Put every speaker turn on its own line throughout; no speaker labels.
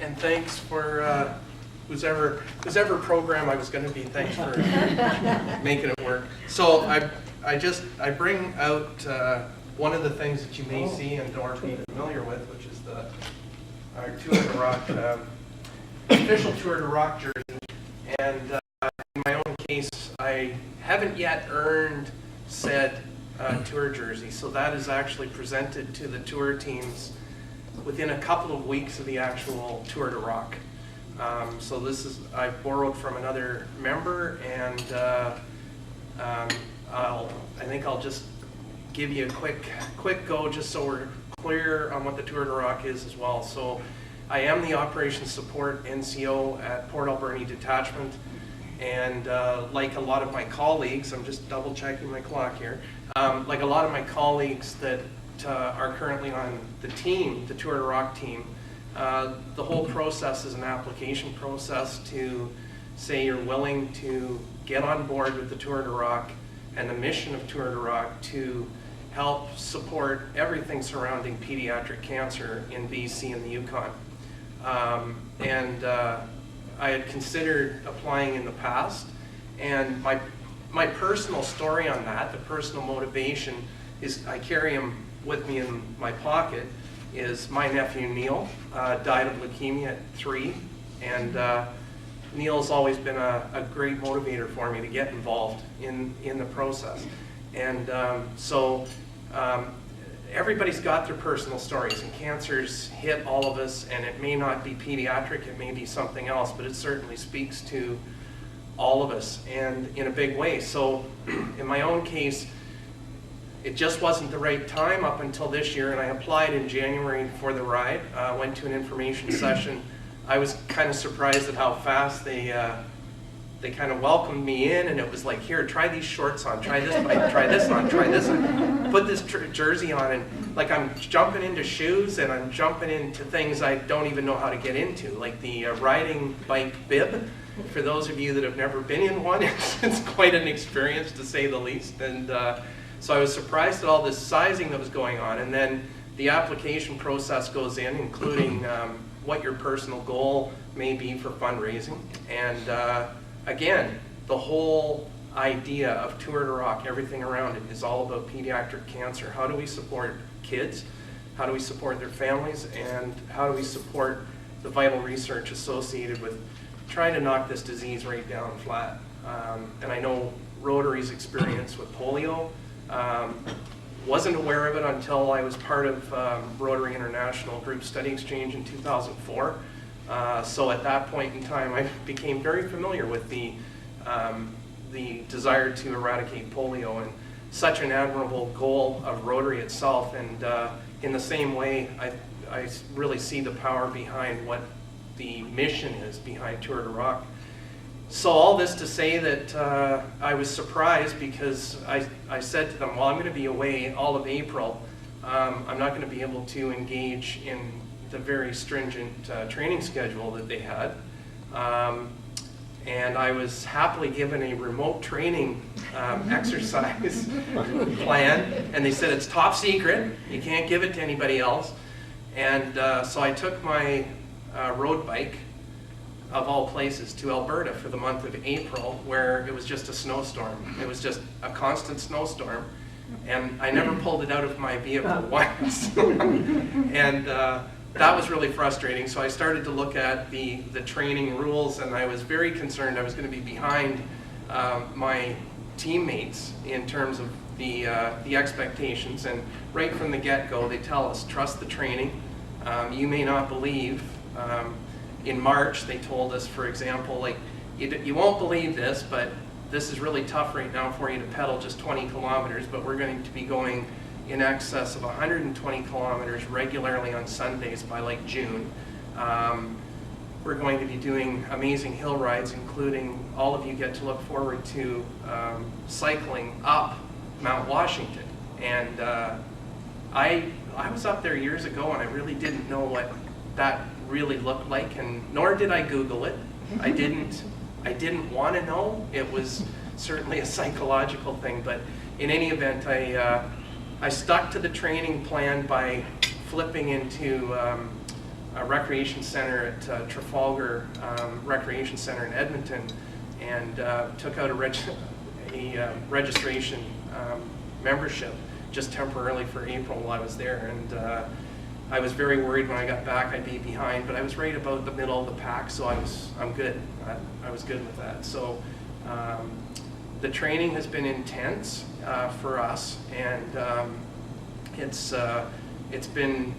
and thanks for whose ever program I was going to be. Thanks for making it work. So I bring out one of the things that you may see and or be familiar with, which is our Tour de Rock official Tour de Rock jersey. And in my own case, I haven't yet earned said tour jersey, so that is actually presented to the tour teams within a couple of weeks of the actual Tour de Rock. So this is, I borrowed from another member, and I think I'll just give you a quick go just so we're clear on what the Tour de Rock is as well. So I am the Operations Support NCO at Port Alberni Detachment, and like a lot of my colleagues, I'm just double checking my clock here, like a lot of my colleagues that are currently on the team, the Tour de Rock team, the whole process is an application process to say you're willing to get on board with the Tour de Rock and the mission of Tour de Rock to help support everything surrounding pediatric cancer in BC and the Yukon. I had considered applying in the past, and my personal story on that, the personal motivation is, I carry him with me in my pocket, is my nephew Neil died of leukemia at 3, and Neil's always been a great motivator for me to get involved in the process. And everybody's got their personal stories, and cancers hit all of us, and it may not be pediatric, it may be something else, but it certainly speaks to all of us, and in a big way. So in my own case, it just wasn't the right time up until this year, and I applied in January for the ride, went to an information session. I was kind of surprised at how fast they kind of welcomed me in, and it was like, here, try these shorts on, try this bike, try this on, try this on, put this jersey on, and like I'm jumping into shoes and I'm jumping into things I don't even know how to get into, like the riding bike bib. For those of you that have never been in one, it's quite an experience to say the least. And so I was surprised at all this sizing that was going on, and then the application process goes in, including what your personal goal may be for fundraising. And again, the whole idea of Tour de Rock, everything around it, is all about pediatric cancer. How do we support kids? How do we support their families? And how do we support the vital research associated with trying to knock this disease right down flat? And I know Rotary's experience with polio, wasn't aware of it until I was part of Rotary International Group Study Exchange in 2004. So at that point in time, I became very familiar with the desire to eradicate polio, and such an admirable goal of Rotary itself. And in the same way, I really see the power behind what the mission is behind Tour de Rock. So all this to say that I was surprised, because I said to them, well, I'm going to be away all of April. I'm not going to be able to engage in the very stringent training schedule that they had. And I was happily given a remote training exercise plan, and they said it's top secret, you can't give it to anybody else. And so I took my road bike, of all places, to Alberta for the month of April, where it was just a snowstorm. It was just a constant snowstorm, and I never pulled it out of my vehicle once. And that was really frustrating. So I started to look at the training rules, and I was very concerned I was going to be behind my teammates in terms of the expectations. And right from the get-go, they tell us, trust the training. You may not believe. In March, they told us, for example, like, you won't believe this, but this is really tough right now for you to pedal just 20 kilometers, but we're going to be going in excess of 120 kilometers regularly on Sundays by like June. We're going to be doing amazing hill rides, including all of you get to look forward to cycling up Mount Washington. And I was up there years ago, and I really didn't know what that really looked like, and nor did I Google it. I didn't want to know. It was certainly a psychological thing, but in any event, I stuck to the training plan by flipping into a recreation center at Trafalgar Recreation Center in Edmonton, and took out a registration membership just temporarily for April while I was there. And I was very worried when I got back I'd be behind, but I was right about the middle of the pack, so I'm good. I was good with that. So the training has been intense for us, and it's been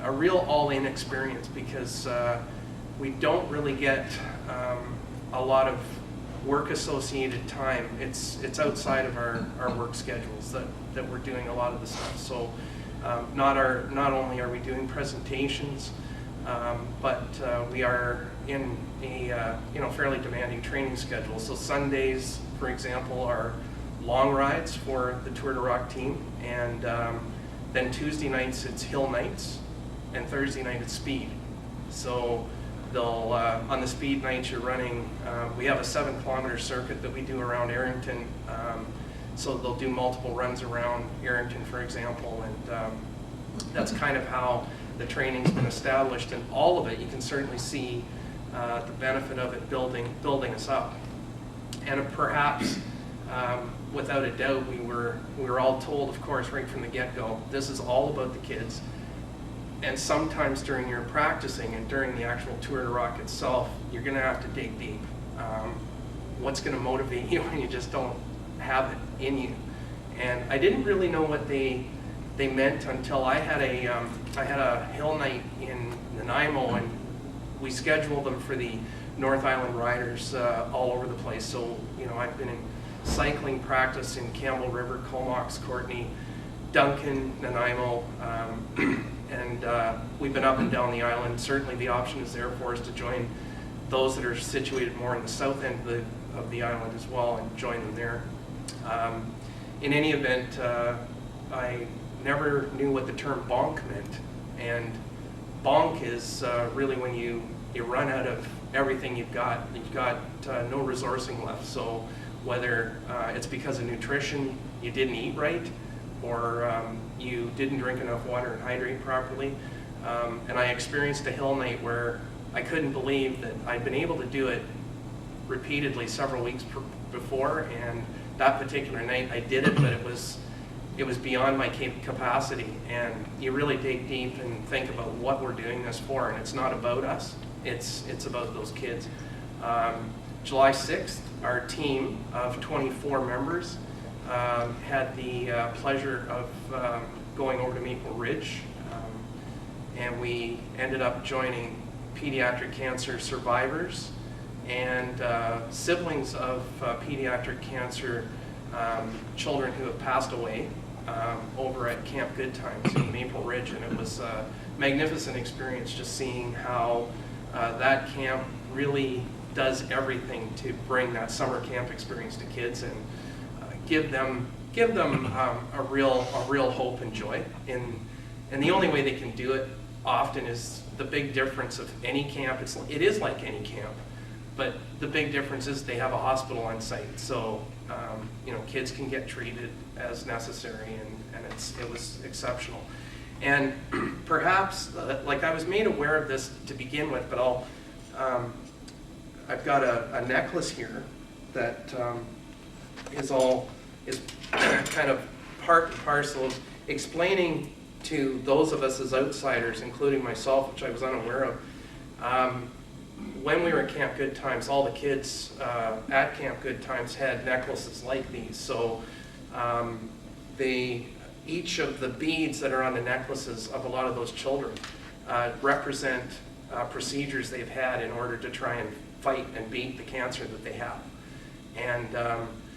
a real all-in experience, because we don't really get a lot of work associated time. It's outside of our work schedules that we're doing a lot of the stuff. So not only are we doing presentations, but we are in a fairly demanding training schedule. So Sundays, for example, are long rides for the Tour de Rock team, and then Tuesday nights it's hill nights, and Thursday night it's speed. So they'll on the speed nights you're running. We have a 7-kilometer circuit that we do around Arrington. So they'll do multiple runs around Arrington, for example, and that's kind of how the training's been established. And all of it, you can certainly see the benefit of it building us up. And perhaps, without a doubt, we were all told, of course, right from the get-go, this is all about the kids. And sometimes during your practicing and during the actual Tour de Rock itself, you're going to have to dig deep. What's going to motivate you when you just don't have it in you? And I didn't really know what they meant until I had a hill night in Nanaimo, and we scheduled them for the North Island riders all over the place. So I've been in cycling practice in Campbell River, Comox, Courtenay, Duncan, Nanaimo, and we've been up and down the island. Certainly the option is there for us to join those that are situated more in the south end of the island as well, and join them there. In any event, I never knew what the term bonk meant, and bonk is really when you run out of everything you've got no resourcing left. So whether it's because of nutrition, you didn't eat right, or you didn't drink enough water and hydrate properly. And I experienced a hill night where I couldn't believe that I'd been able to do it repeatedly several weeks before, and that particular night I did it, but it was beyond my capacity. And you really dig deep and think about what we're doing this for, and it's not about us, it's about those kids. July 6th, our team of 24 members had the pleasure of going over to Maple Ridge, and we ended up joining pediatric cancer survivors and siblings of pediatric cancer children who have passed away over at Camp Good Times in Maple Ridge. And it was a magnificent experience just seeing how that camp really does everything to bring that summer camp experience to kids and give them a real hope and joy. And the only way they can do it often is the big difference of any camp. It is like any camp, but the big difference is they have a hospital on site. So kids can get treated as necessary, and it was exceptional. And perhaps, like, I was made aware of this to begin with, but I've got a necklace here that is kind of part and parcel of explaining to those of us as outsiders, including myself, which I was unaware of. When we were at Camp Good Times, all the kids at Camp Good Times had necklaces like these. So each of the beads that are on the necklaces of a lot of those children represent procedures they've had in order to try and fight and beat the cancer that they have. And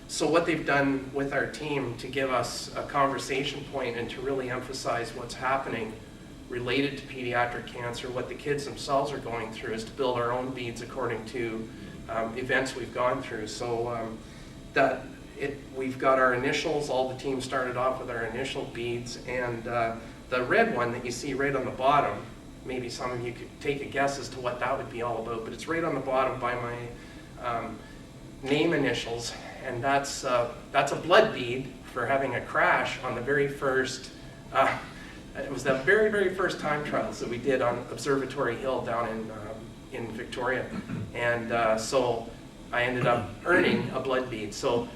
so what they've done with our team to give us a conversation point and to really emphasize what's happening related to pediatric cancer, what the kids themselves are going through, is to build our own beads according to events we've gone through. So we've got our initials. All the team started off with our initial beads, and the red one that you see right on the bottom, maybe some of you could take a guess as to what that would be all about, but it's right on the bottom by my name initials, and that's a blood bead for having a crash on the very first it was that very, very first time trials that we did on Observatory Hill down in Victoria. And so I ended up earning a blood bead. So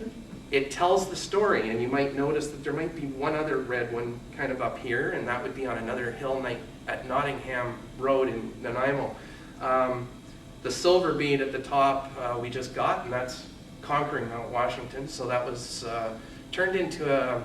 it tells the story, and you might notice that there might be one other red one kind of up here, and that would be on another hill night at Nottingham Road in Nanaimo. The silver bead at the top we just got, and that's conquering Mount Washington. So that was turned into a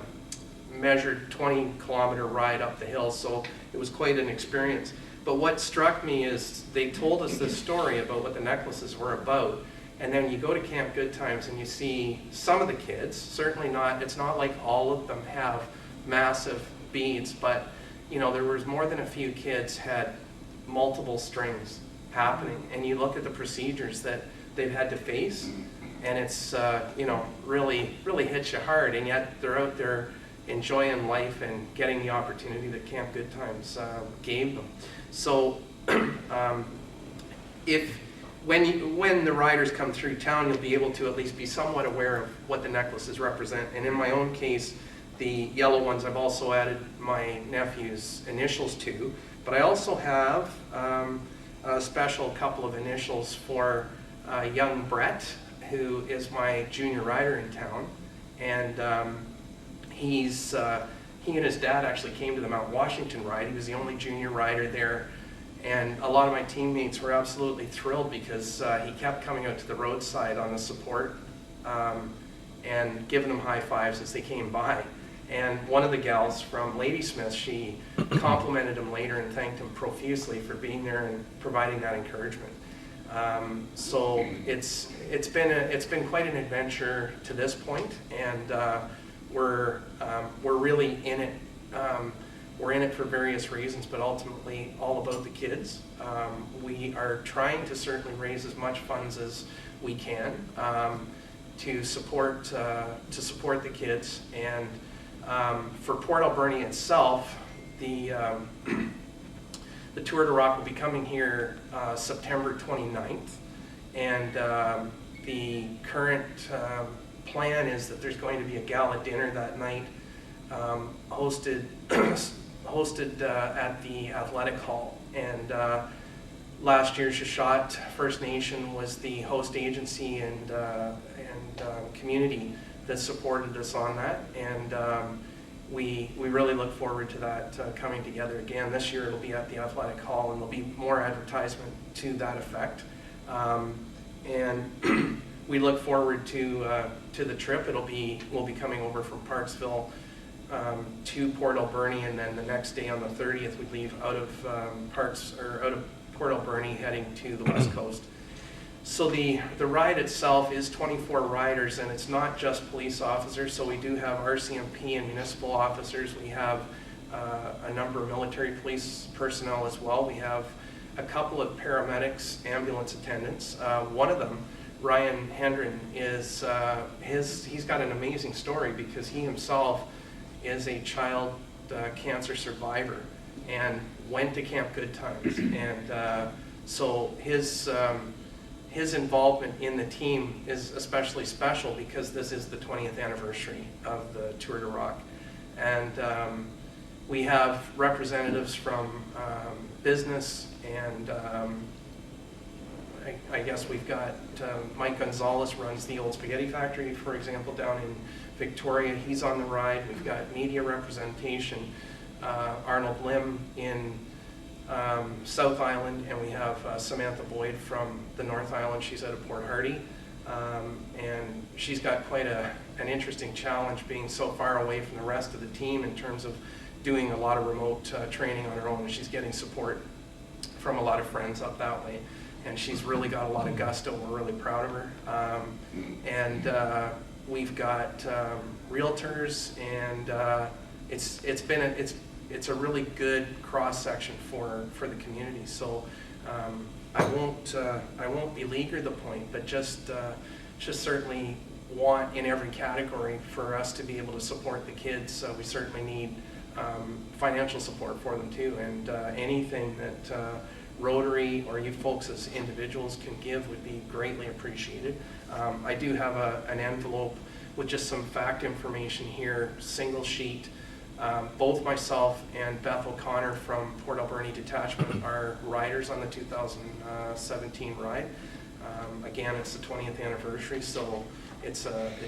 measured 20-kilometer ride up the hill, so it was quite an experience. But what struck me is they told us this story about what the necklaces were about, and then you go to Camp Good Times and you see some of the kids, certainly not, it's not like all of them have massive beads, but you know, there was more than a few kids had multiple strings happening, and you look at the procedures that they've had to face, and it's you know, really hits you hard, and yet they're out there enjoying life and getting the opportunity that Camp Good Times gave them. So when the riders come through town, you'll be able to at least be somewhat aware of what the necklaces represent. And in my own case, the yellow ones I've also added my nephew's initials to, but I also have a special couple of initials for young Brett, who is my junior rider in town. And he and his dad actually came to the Mount Washington ride. He was the only junior rider there, and a lot of my teammates were absolutely thrilled because he kept coming out to the roadside on the support and giving them high fives as they came by. And one of the gals from Ladysmith, she complimented him later and thanked him profusely for being there and providing that encouragement. So it's been quite an adventure to this point, and we're really in it. We're in it for various reasons, but ultimately all about the kids. We are trying to certainly raise as much funds as we can to support the kids. And for Port Alberni itself, the Tour de Rock will be coming here September 29th, and the current plan is that there's going to be a gala dinner that night, hosted at the athletic hall. And last year, Shushat First Nation was the host agency and community that supported us on that. And we really look forward to that coming together again. This year it'll be at the athletic hall, and there'll be more advertisement to that effect. And we look forward to the trip. We'll be coming over from Parksville to Port Alberni, and then the next day on the 30th we leave out of Port Alberni heading to the West Coast. So the ride itself is 24 riders, and it's not just police officers. So we do have RCMP and municipal officers. We have a number of military police personnel as well. We have a couple of paramedics, ambulance attendants. One of them, Ryan Hendren, is he's got an amazing story because he himself is a child cancer survivor and went to Camp Good Times, and so his involvement in the team is especially special because this is the 20th anniversary of the Tour de Rock. And we have representatives from business, and I guess we've got Mike Gonzalez runs the Old Spaghetti Factory, for example, down in Victoria. He's on the ride. We've got media representation, Arnold Lim in South Island, and we have Samantha Boyd from the North Island. She's out of Port Hardy, and she's got quite an interesting challenge being so far away from the rest of the team in terms of doing a lot of remote training on her own, and she's getting support from a lot of friends up that way. And she's really got a lot of gusto. We're really proud of her. And we've got realtors, and it's a really good cross section for the community. So I won't beleaguer the point, but just certainly want in every category for us to be able to support the kids. We certainly need financial support for them too, and anything that Rotary or you folks as individuals can give would be greatly appreciated. I do have an envelope with just some fact information here, single sheet, Both myself and Beth O'Connor from Port Alberni Detachment are riders on the 2017 ride. Again, it's the 20th anniversary, so it's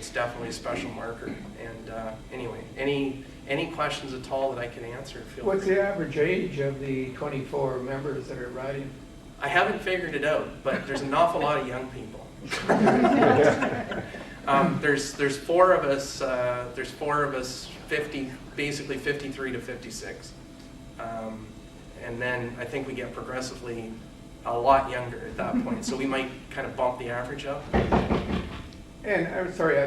definitely a special marker. And anyway, any questions at all that I can answer?
What's the average age of the 24 members that are riding?
I haven't figured it out, but there's an awful lot of young people. There's four of us. There's four of us, basically 53 to 56, and then I think we get progressively a lot younger at that point. So we might kind of bump the average up.
And I'm sorry,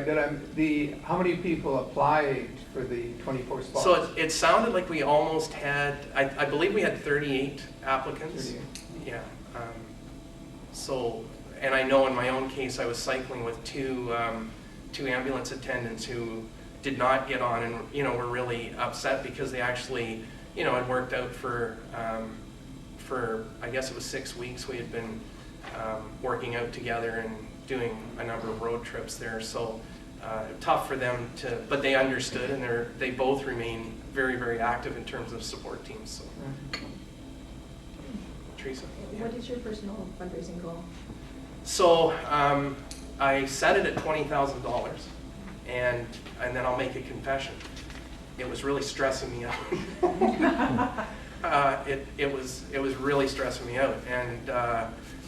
how many people applied for the 24 spots?
So it sounded like we almost had. I believe we had 38 applicants.
38.
Yeah. So, and I know in my own case, I was cycling with two ambulance attendants who did not get on, and were really upset because they actually, had worked out for I guess it was 6 weeks. We had been working out together and doing a number of road trips there. So tough for them but they understood, and they both remain very, very active in terms of support teams. So. Teresa?
What is your personal fundraising goal?
So I set it at $20,000, and then I'll make a confession. It was really stressing me out. It was really stressing me out, and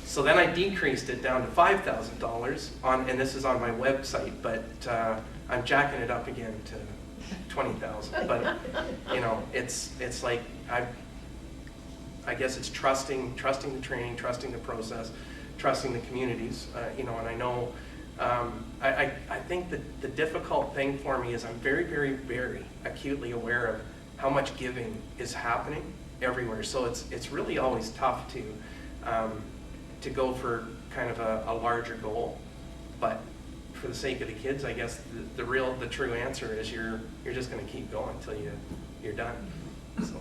so then I decreased it down to $5,000 and this is on my website, but I'm jacking it up again to $20,000. But it's like I guess it's trusting the training, trusting the process, trusting the communities, and I know, I think that the difficult thing for me is I'm very, very, very acutely aware of how much giving is happening everywhere. So it's really always tough to go for kind of a larger goal, but for the sake of the kids, I guess the true answer is you're just going to keep going until you're done. So.